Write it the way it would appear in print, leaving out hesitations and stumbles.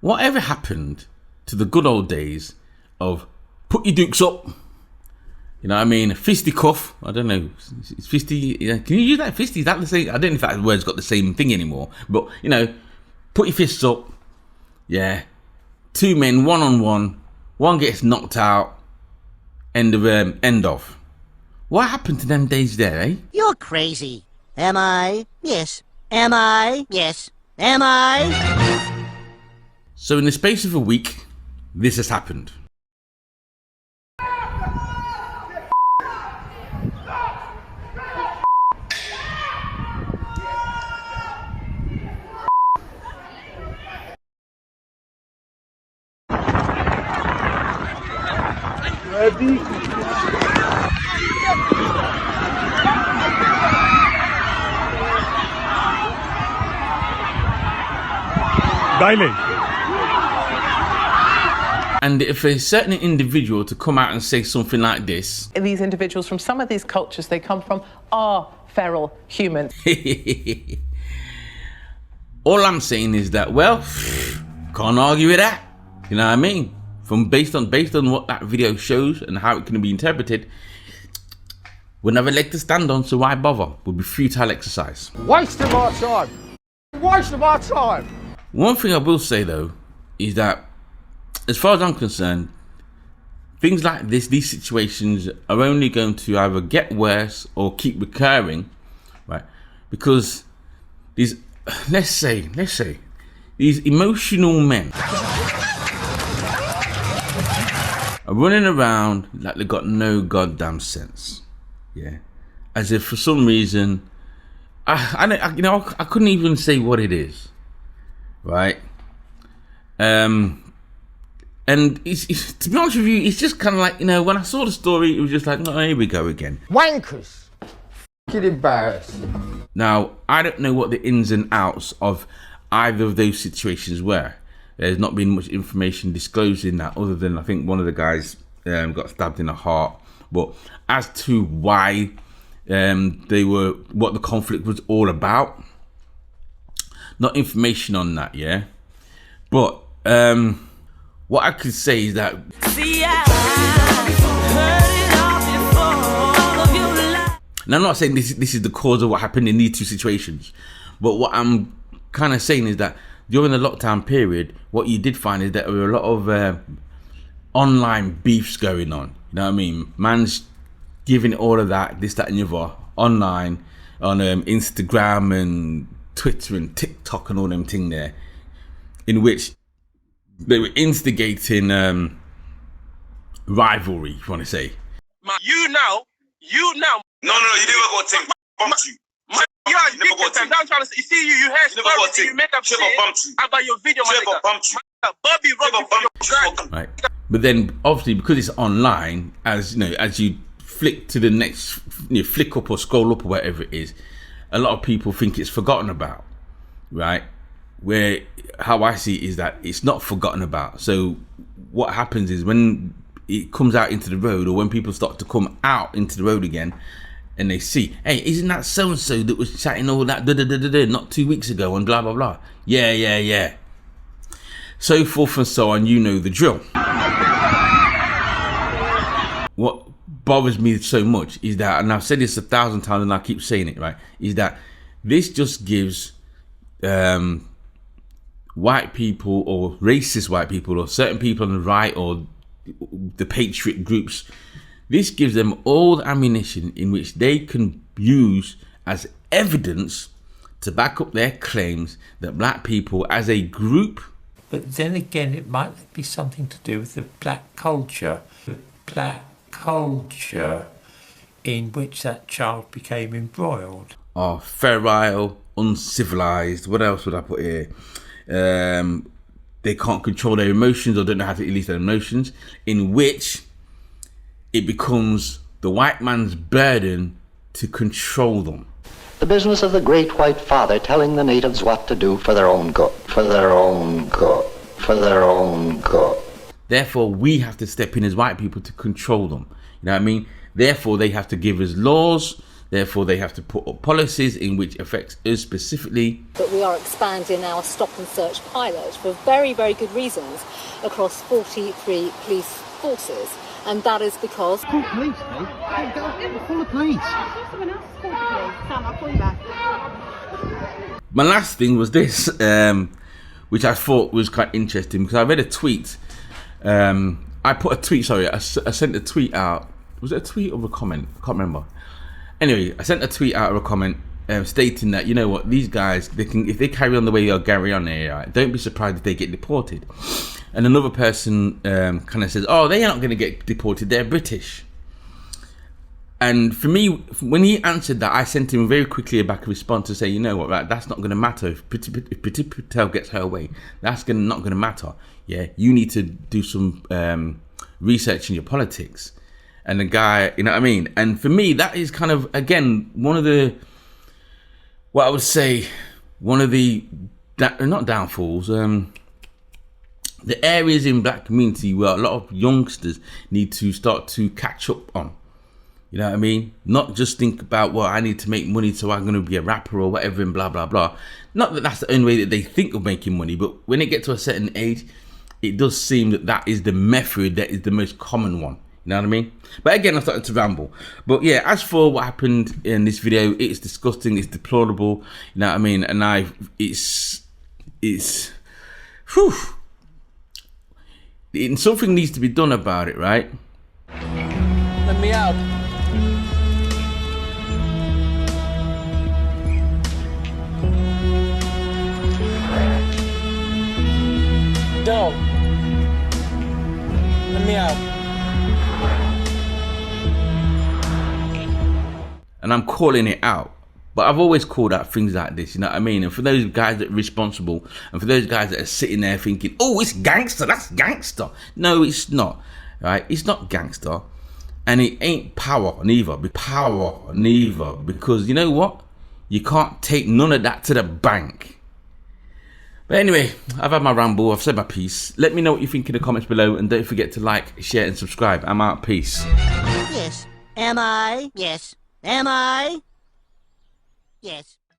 Whatever happened to the good old days of put your dukes up? You know what I mean? Fisticuff. I don't know. It's fisty. Can you use that? Fisty? Is that the same? I don't know if that word's got the same thing anymore. But, you know, put your fists up. Yeah. Two men, one on one. One gets knocked out. End of. What happened to them days there, eh? You're crazy. Am I? Yes. Am I? Yes. Am I? So in the space of a week, this has happened. Ready? Daily. And if a certain individual to come out and say something like this, these individuals from some of these cultures they come from are feral humans. all I'm saying is that, well, can't argue with that. You know what I mean? Based on what that video shows and how it can be interpreted, we'll never leg to stand on, so why bother? Would be futile exercise. Waste of our time. Waste of our time. One thing I will say though is that, as far as I'm concerned, things like this, these situations are only going to either get worse or keep recurring, right? Because these, let's say, these emotional men are running around like they got no goddamn sense, yeah. As if for some reason, I couldn't even say what it is, right? And it's, to be honest with you, it's just kind of like, when I saw the story, it was just like, oh, here we go again. Wankers. F***ing embarrassed. Now, I don't know what the ins and outs of either of those situations were. There's not been much information disclosed in that, other than I think one of the guys got stabbed in the heart. But as to why what the conflict was all about, not information on that, yeah. But what I could say is that and I'm not saying this is the cause of what happened in these two situations, but what I'm kind of saying is that during the lockdown period, what you did find is that there were a lot of online beefs going on. You know what I mean? Man's giving all of that, this, that, and the other online on Instagram and Twitter and TikTok and all them thing there, in which they were instigating rivalry, if you want to say. You now. No, you never got to bump you. You never got to. I'm trying to see. You see, you hear stories, you make up shit about your video, my nigga. Bobby Robbie, right. But then, obviously, because it's online, as you flick to the next, flick up or scroll up or whatever it is, a lot of people think it's forgotten about, right? Where how I see it is that it's not forgotten about. So what happens is when it comes out into the road, or when people start to come out into the road again, and they see, hey, isn't that so and so that was chatting all that not 2 weeks ago and blah blah blah, yeah, so forth and so on. You know the drill. What bothers me so much is that, and I've said this 1,000 times and I keep saying it, right, is that this just gives white people, or racist white people, or certain people on the right, or the patriot groups, this gives them all the ammunition in which they can use as evidence to back up their claims that black people as a group. But then again, it might be something to do with the black culture in which that child became embroiled. Are feral, uncivilized. What else would I put here? They can't control their emotions, or don't know how to release their emotions, in which it becomes the white man's burden to control them. The business of the great white father telling the natives what to do for their own good, for their own good, for their own good. Therefore, we have to step in as white people to control them. You know what I mean? Therefore, they have to give us laws. Therefore, they have to put up policies in which affects us specifically. But we are expanding our stop and search pilot for very, very good reasons across 43 police forces. And that is because... Call police, mate. Call the police. Someone else call the police. Sam, I'll call you back. My last thing was this, which I thought was quite interesting, because I read a tweet. I sent a tweet out. Was it a tweet or a comment? I can't remember. Anyway, I sent a tweet out or a comment stating that, you know what, these guys, if they carry on the way they'll carry on here, right, don't be surprised if they get deported. And another person kind of says, oh, they're not going to get deported, they're British. And for me, when he answered that, I sent him very quickly back a response to say, you know what, right, that's not going to matter. If Priti Patel gets her way, that's not going to matter. Yeah, you need to do some research in your politics. And the guy, you know what I mean? And for me, that is kind of, again, one of the, what I would say, one of the, not downfalls, the areas in black community where a lot of youngsters need to start to catch up on. You know what I mean? Not just think about, well, I need to make money so I'm going to be a rapper or whatever and blah, blah, blah. Not that that's the only way that they think of making money, but when they get to a certain age, it does seem that that is the method that is the most common one. You know what I mean? But again, I started to ramble. But yeah, as for what happened in this video, it's disgusting, it's deplorable. You know what I mean? And whew. Something needs to be done about it, right? Let me out. Don't. Let me out. And I'm calling it out. But I've always called out things like this, you know what I mean? And for those guys that are responsible, and for those guys that are sitting there thinking, oh, it's gangster, that's gangster. No, it's not, right? It's not gangster. And it ain't power neither. Because you know what? You can't take none of that to the bank. But anyway, I've had my ramble, I've said my piece. Let me know what you think in the comments below, and don't forget to like, share and subscribe. I'm out, peace. Yes. Am I? Yes. Am I? Yes.